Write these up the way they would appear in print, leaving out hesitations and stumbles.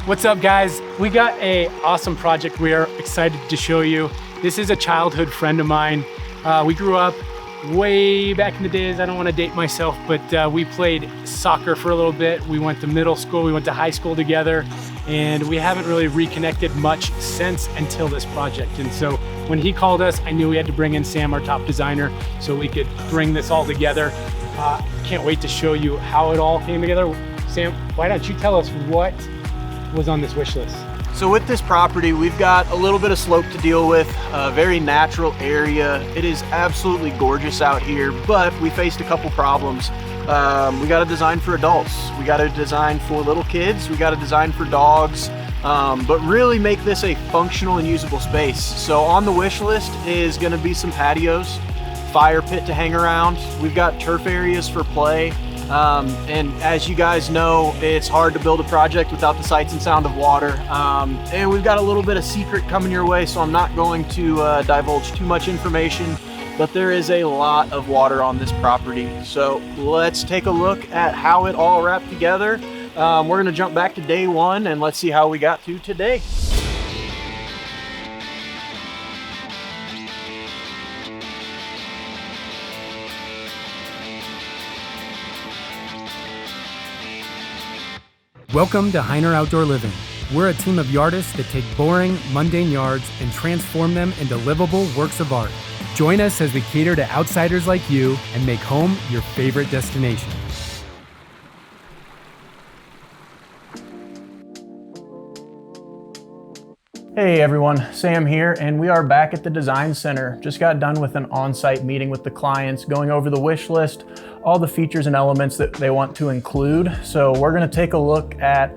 What's up, guys? We got an awesome project we are excited to show you. This is a childhood friend of mine. We grew up way back in the days. I don't want to date myself, but we played soccer for a little bit. We went to middle school, we went to high school together, and we haven't really reconnected much since until this project. And so when he called us, I knew we had to bring in Sam, our top designer, so we could bring this all together. Can't wait to show you how it all came together. Sam, why don't you tell us what was on this wish list? So with this property, we've got a little bit of slope to deal with, a very natural area. It is absolutely gorgeous out here, but we faced a couple problems. We got to design for adults. We got to design for little kids. We got to design for dogs, but really make this a functional and usable space. So on the wish list is going to be some patios, fire pit to hang around. We've got turf areas for play. And as you guys know, it's hard to build a project without the sights and sound of water. And we've got a little bit of secret coming your way, so I'm not going to divulge too much information, but there is a lot of water on this property. So let's take a look at how it all wrapped together. We're going to jump back to day one and let's see how we got to today. Welcome to Heiner Outdoor Living. We're a team of yardists that take boring, mundane yards and transform them into livable works of art. Join us as we cater to outsiders like you and make home your favorite destination. Hey everyone, Sam here, and we are back at the Design Center. Just got done with an on-site meeting with the clients, going over the wish list, all the features and elements that they want to include. So we're gonna take a look at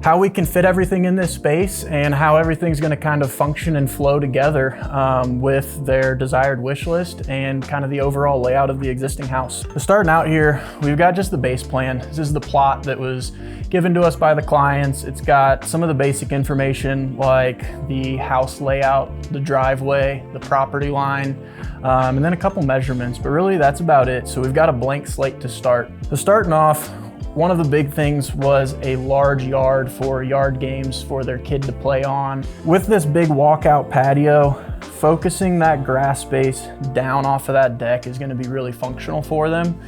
how we can fit everything in this space and how everything's gonna kind of function and flow together with their desired wish list and kind of the overall layout of the existing house. So starting out here, we've got just the base plan. This is the plot that was given to us by the clients. It's got some of the basic information like the house layout, the driveway, the property line, and then a couple measurements, but really that's about it. So we've got a blank slate to start. So starting off, one of the big things was a large yard for yard games for their kid to play on. With this big walkout patio, focusing that grass space down off of that deck is going to be really functional for them.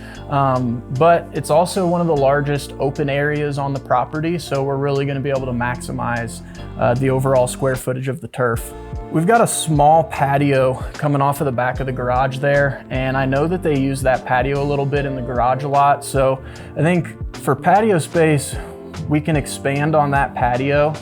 But it's also one of the largest open areas on the property, so we're really going to be able to maximize the overall square footage of the turf. We've got a small patio coming off of the back of the garage there, and I know that they use that patio a little bit in the garage a lot, so I think for patio space, we can expand on that patio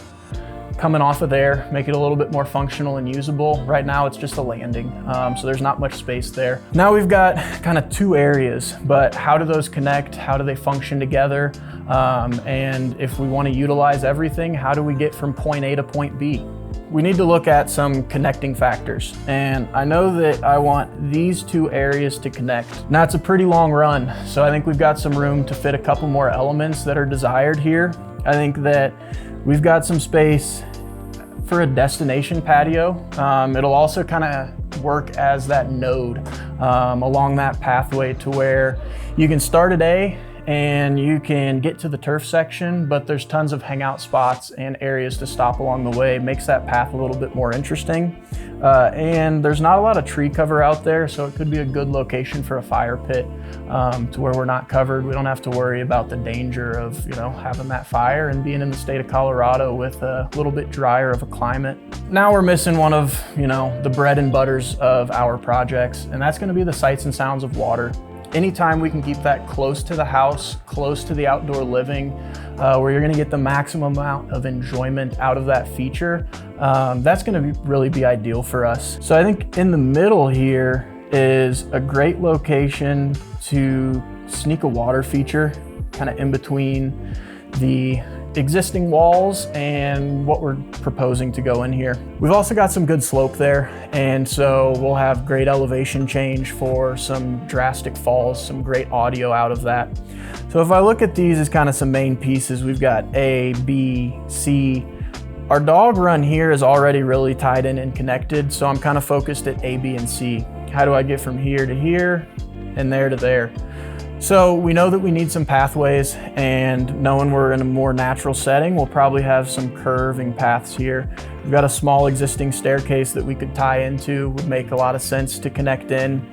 coming off of there, make it a little bit more functional and usable. Right now it's just a landing, so there's not much space there. Now we've got kind of two areas, but how do those connect? How do they function together? And if we want to utilize everything, how do we get from point A to point B? We need to look at some connecting factors. And I know that I want these two areas to connect. Now it's a pretty long run, so I think we've got some room to fit a couple more elements that are desired here. I think that we've got some space for a destination patio. It'll also kind of work as that node along that pathway to where you can start at A and you can get to the turf section, but there's tons of hangout spots and areas to stop along the way. Makes that path a little bit more interesting. And there's not a lot of tree cover out there, so it could be a good location for a fire pit to where we're not covered. We don't have to worry about the danger of, you know, having that fire and being in the state of Colorado with a little bit drier of a climate. Now we're missing one of, you know, the bread and butters of our projects, and that's gonna be the sights and sounds of water. Anytime we can keep that close to the house, close to the outdoor living, where you're gonna get the maximum amount of enjoyment out of that feature, that's gonna really be ideal for us. So I think in the middle here is a great location to sneak a water feature, kind of in between the existing walls and what we're proposing to go in here. We've also got some good slope there, and so we'll have great elevation change for some drastic falls, some great audio out of that. So if I look at these as kind of some main pieces, we've got A, B, C. Our dog run here is already really tied in and connected, so I'm kind of focused at A, B, and C. How do I get from here to here and there to there? So we know that we need some pathways, and knowing we're in a more natural setting, we'll probably have some curving paths here. We've got a small existing staircase that we could tie into, would make a lot of sense to connect in.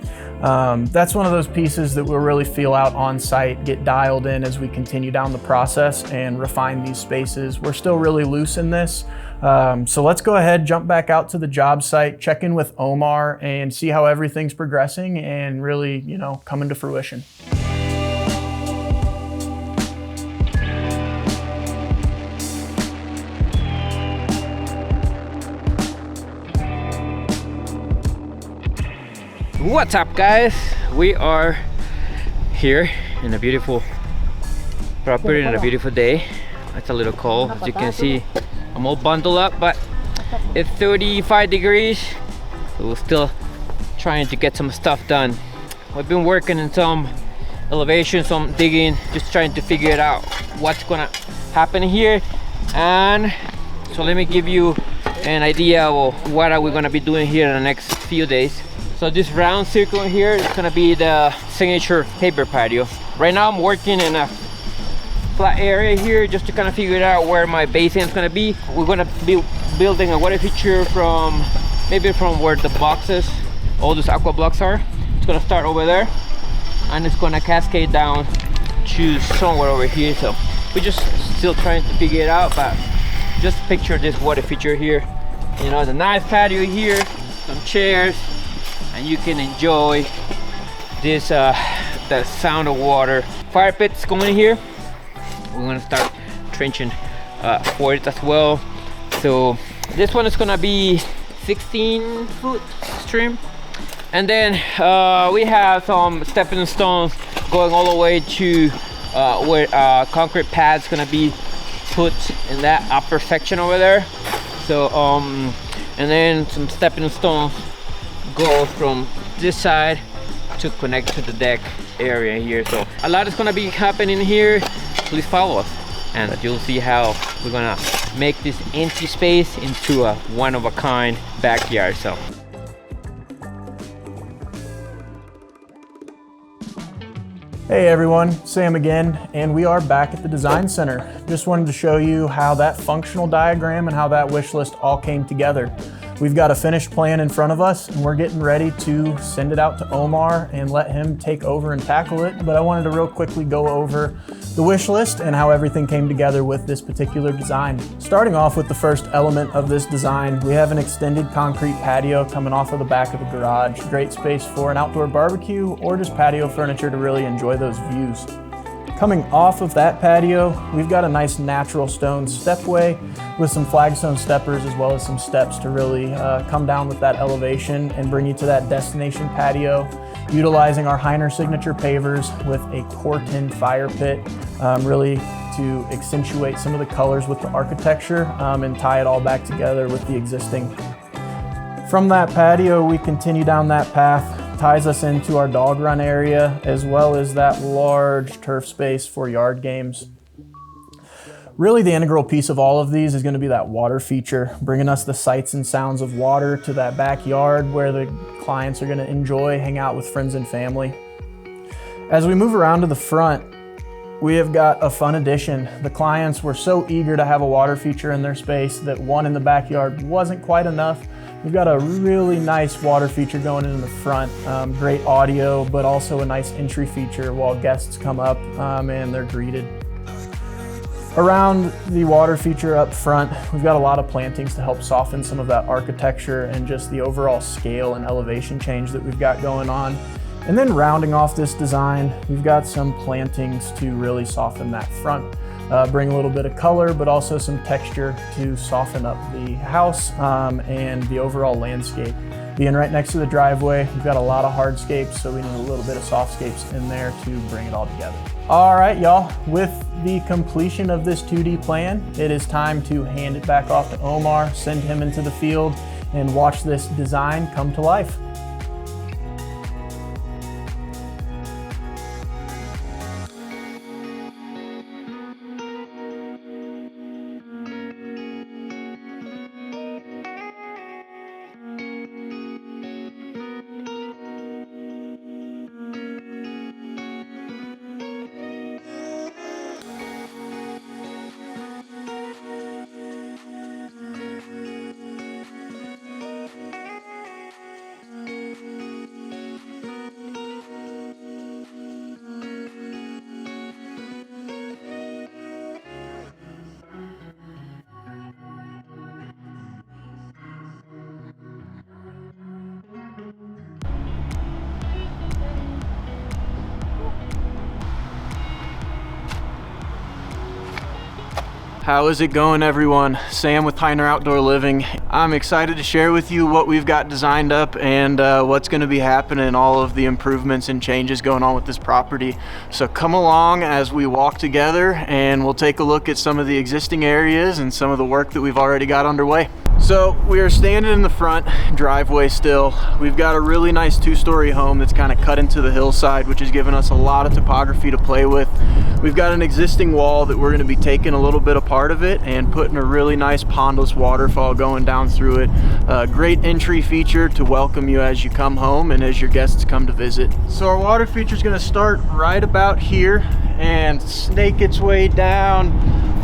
That's one of those pieces that we'll really feel out on site, get dialed in as we continue down the process and refine these spaces. We're still really loose in this. So let's go ahead, jump back out to the job site, check in with Omar and see how everything's progressing and really, coming to fruition. What's up, guys? We are here in a beautiful property and a beautiful day. It's a little cold, as you can see. I'm all bundled up, but it's 35 degrees. So we're still trying to get some stuff done. We've been working in some elevation, some digging, just trying to figure it out what's gonna happen here. And so let me give you an idea of what are we gonna be doing here in the next few days. So this round circle here is gonna be the signature paper patio. Right now I'm working in a flat area here just to kind of figure it out where my basement is gonna be. We're gonna be building a water feature from maybe from where the boxes, all those aqua blocks are. It's gonna start over there and it's gonna cascade down to somewhere over here. So we're just still trying to figure it out, but just picture this water feature here. The nice patio here, some chairs, and you can enjoy this the sound of water. Fire pit's going here. We're gonna start trenching for it as well. So this one is gonna be 16-foot stream, and then we have some stepping stones going all the way to where concrete pad's gonna be put in that upper section over there. So and then some stepping stones go from this side to connect to the deck area here. So a lot is gonna be happening here. Please follow us and you'll see how we're gonna make this empty space into a one-of-a-kind backyard. So hey everyone, Sam again, and we are back at the Design Center. Just wanted to show you how that functional diagram and how that wish list all came together. We've got a finished plan in front of us and we're getting ready to send it out to Omar and let him take over and tackle it. But I wanted to real quickly go over the wish list and how everything came together with this particular design. Starting off with the first element of this design, we have an extended concrete patio coming off of the back of the garage. Great space for an outdoor barbecue or just patio furniture to really enjoy those views. Coming off of that patio, we've got a nice natural stone stepway with some flagstone steppers as well as some steps to really come down with that elevation and bring you to that destination patio, utilizing our Heiner signature pavers with a Corten fire pit, really to accentuate some of the colors with the architecture and tie it all back together with the existing. From that patio, we continue down that path, ties us into our dog run area, as well as that large turf space for yard games. Really the integral piece of all of these is going to be that water feature, bringing us the sights and sounds of water to that backyard where the clients are going to enjoy, hang out with friends and family. As we move around to the front, we have got a fun addition. The clients were so eager to have a water feature in their space that one in the backyard wasn't quite enough. We've got a really nice water feature going in the front, great audio, but also a nice entry feature while guests come up and they're greeted. Around the water feature up front, we've got a lot of plantings to help soften some of that architecture and just the overall scale and elevation change that we've got going on. And then rounding off this design, we've got some plantings to really soften that front. Bring a little bit of color, but also some texture to soften up the house and the overall landscape. Being right next to the driveway, we've got a lot of hardscapes, so we need a little bit of softscapes in there to bring it all together. All right, y'all, with the completion of this 2D plan, it is time to hand it back off to Omar, send him into the field, and watch this design come to life. How is it going, everyone? Sam with Pioneer Outdoor Living. I'm excited to share with you what we've got designed up and what's going to be happening, all of the improvements and changes going on with this property. So come along as we walk together and we'll take a look at some of the existing areas and some of the work that we've already got underway. So we are standing in the front driveway still. We've got a really nice two-story home that's kind of cut into the hillside, which has given us a lot of topography to play with. We've got an existing wall that we're going to be taking a little bit apart of it and putting a really nice pondless waterfall going down through it. A great entry feature to welcome you as you come home and as your guests come to visit. So our water feature is going to start right about here and snake its way down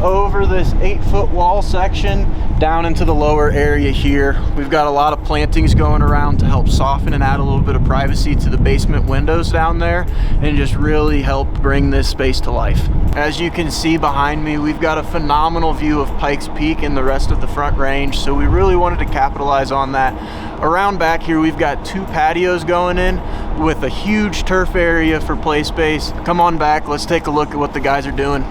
over this 8-foot wall section down into the lower area here. We've got a lot of plantings going around to help soften and add a little bit of privacy to the basement windows down there and just really help bring this space to life. As you can see behind me, we've got a phenomenal view of Pikes Peak and the rest of the Front Range, so we really wanted to capitalize on that. Around back here, we've got 2 patios going in with a huge turf area for play space. Come on back, let's take a look at what the guys are doing.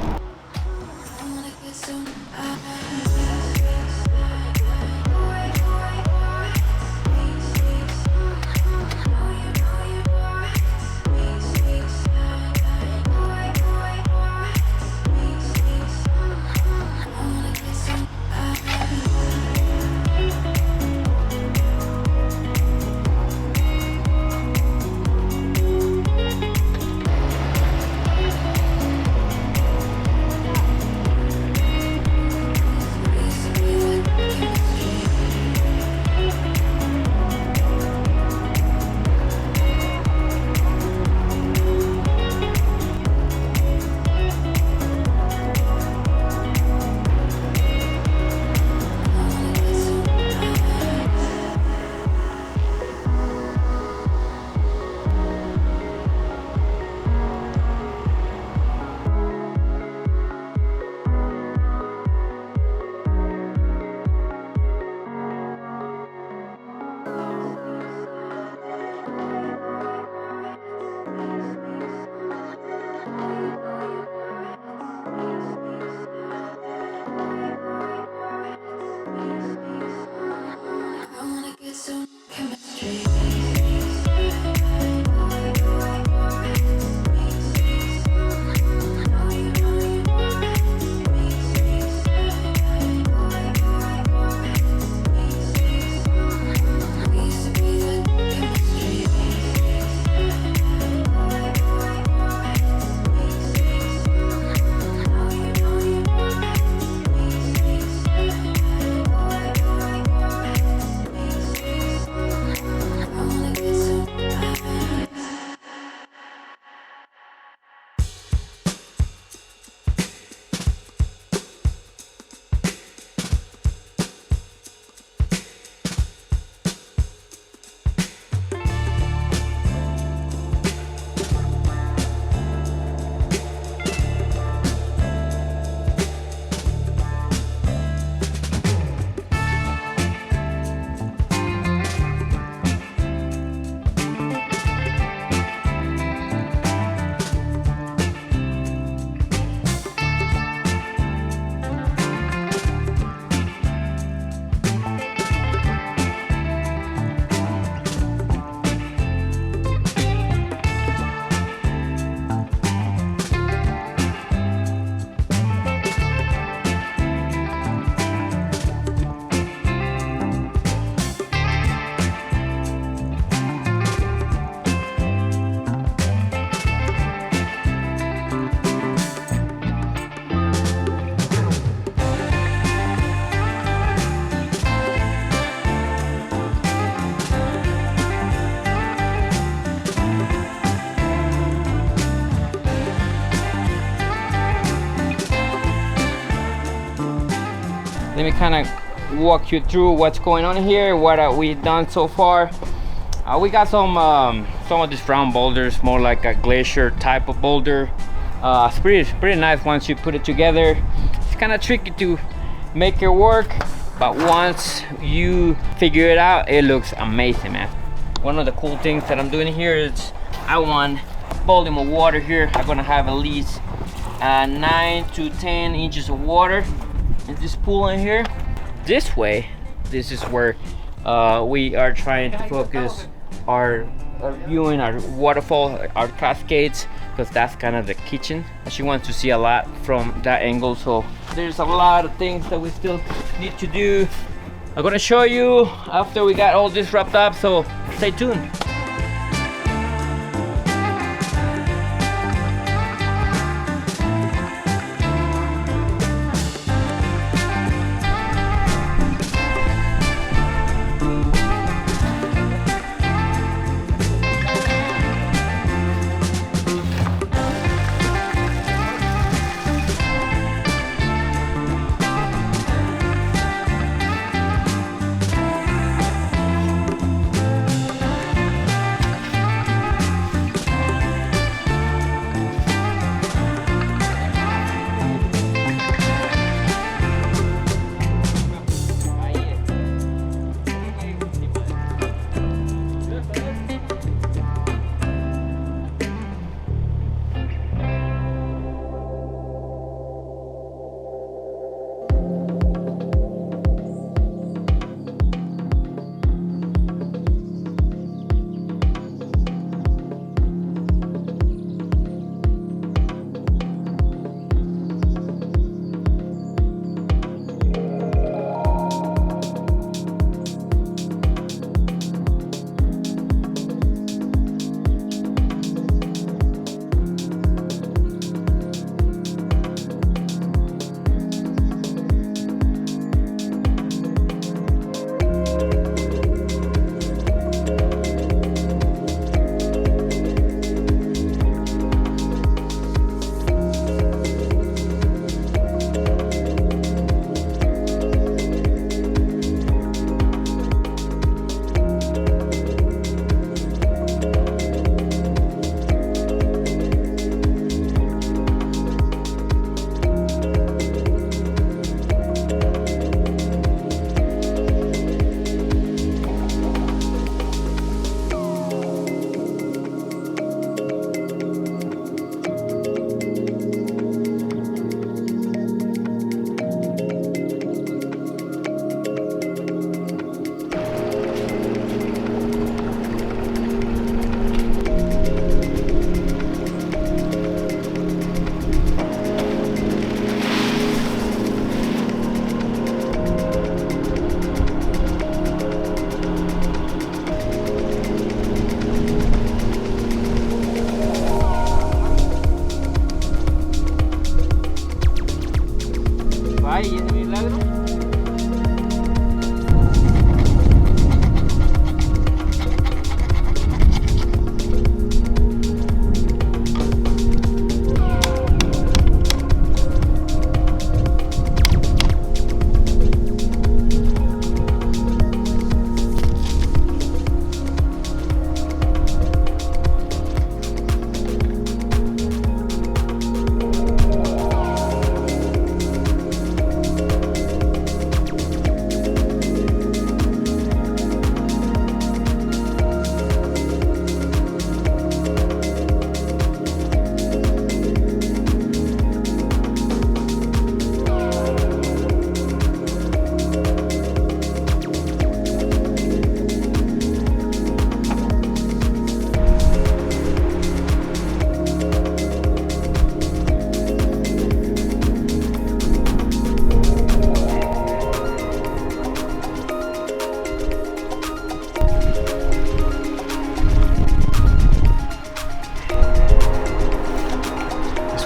Let me kind of walk you through what's going on here, what we've done so far. We got some of these round boulders, more like a glacier type of boulder. It's pretty nice once you put it together. It's kind of tricky to make it work, but once you figure it out, it looks amazing, man. One of the cool things that I'm doing here is I want volume of water here. I'm gonna have at least 9 to 10 inches of water and this pool in here. This way, this is where we are trying to focus our viewing, our waterfall, our cascades, because that's kind of the kitchen. She wants to see a lot from that angle, so there's a lot of things that we still need to do. I'm gonna show you after we got all this wrapped up, so stay tuned.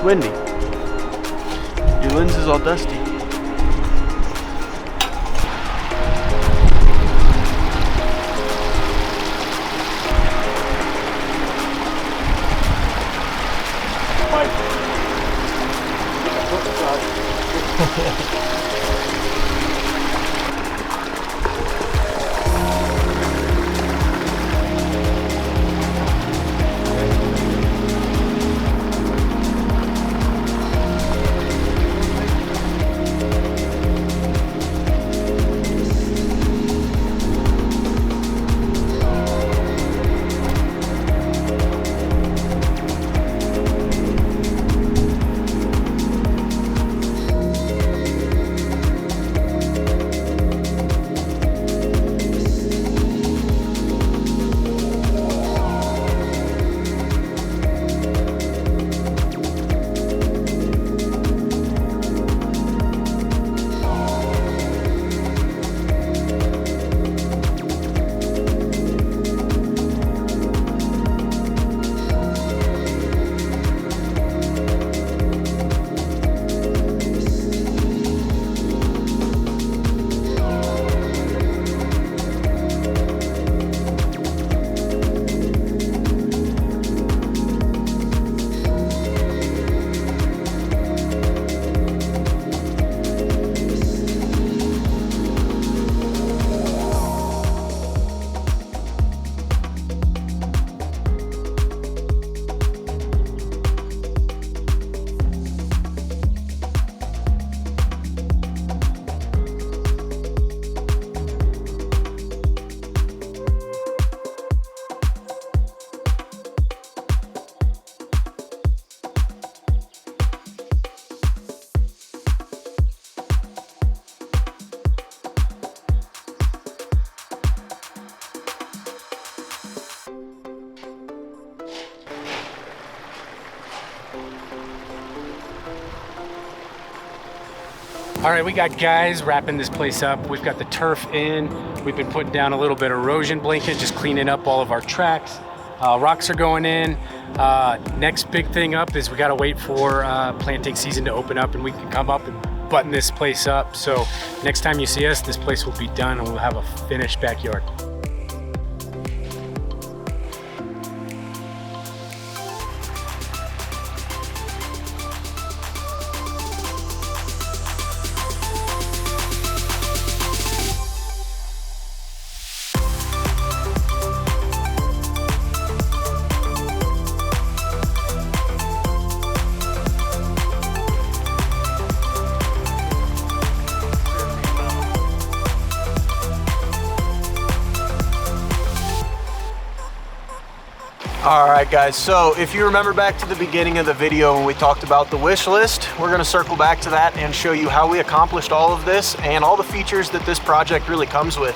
windy. Your lens is all dusty. All right, we got guys wrapping this place up. We've got the turf in. We've been putting down a little bit of erosion blanket, just cleaning up all of our tracks. Rocks are going in. Next big thing up is we gotta wait for planting season to open up and we can come up and button this place up. So next time you see us, this place will be done and we'll have a finished backyard. All right, guys, so if you remember back to the beginning of the video when we talked about the wish list, we're gonna circle back to that and show you how we accomplished all of this and all the features that this project really comes with.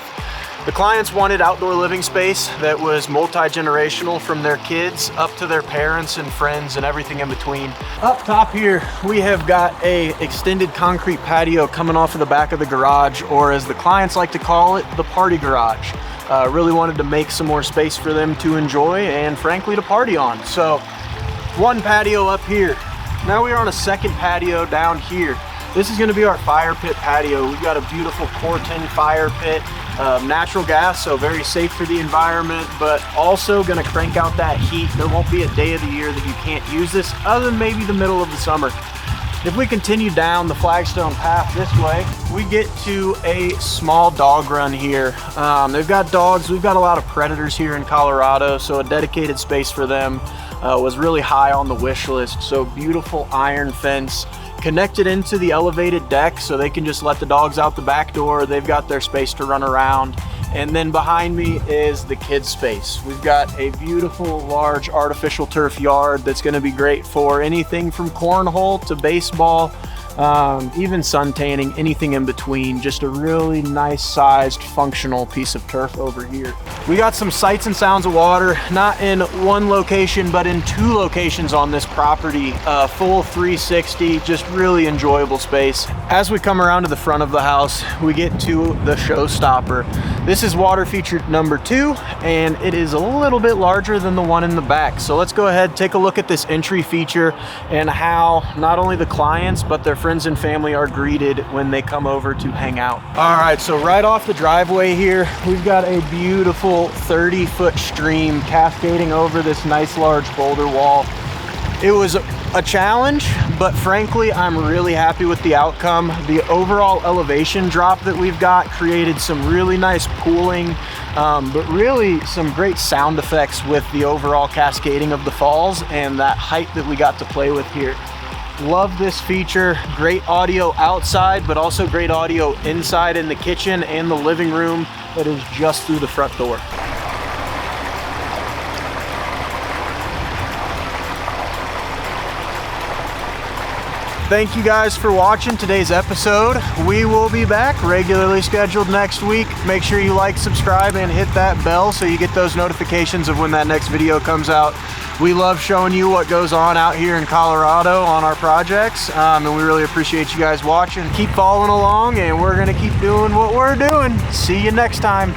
The clients wanted outdoor living space that was multi-generational, from their kids up to their parents and friends and everything in between. Up top here, we have got a extended concrete patio coming off of the back of the garage, or as the clients like to call it, the party garage. Really wanted to make some more space for them to enjoy and frankly to party on. So one patio up here. Now we are on a second patio down here. This is gonna be our fire pit patio. We've got a beautiful Corten fire pit, natural gas, so very safe for the environment, but also gonna crank out that heat. There won't be a day of the year that you can't use this other than maybe the middle of the summer. If we continue down the flagstone path this way, we get to a small dog run here. They've got dogs. We've got a lot of predators here in Colorado, so a dedicated space for them was really high on the wish list. So beautiful iron fence connected into the elevated deck so they can just let the dogs out the back door. They've got their space to run around. And then behind me is the kids' space. We've got a beautiful, large artificial turf yard that's gonna be great for anything from cornhole to baseball, even sun tanning, anything in between. Just a really nice sized, functional piece of turf over here. We got some sights and sounds of water, not in one location, but in two locations on this property. Full 360, just really enjoyable space. As we come around to the front of the house, we get to the showstopper. This is water feature number 2, and it is a little bit larger than the one in the back. So let's go ahead, take a look at this entry feature and how not only the clients, but their friends and family are greeted when they come over to hang out. All right, so right off the driveway here, we've got a beautiful 30-foot stream cascading over this nice large boulder wall. It was a challenge, but frankly, I'm really happy with the outcome. The overall elevation drop that we've got created some really nice pooling, but really some great sound effects with the overall cascading of the falls and that height that we got to play with here. Love this feature. Great audio outside, but also great audio inside in the kitchen and the living room that is just through the front door. Thank you guys for watching today's episode. We will be back regularly scheduled next week. Make sure you like, subscribe, and hit that bell so you get those notifications of when that next video comes out. We love showing you what goes on out here in Colorado on our projects, and we really appreciate you guys watching. Keep following along, and we're gonna keep doing what we're doing. See you next time.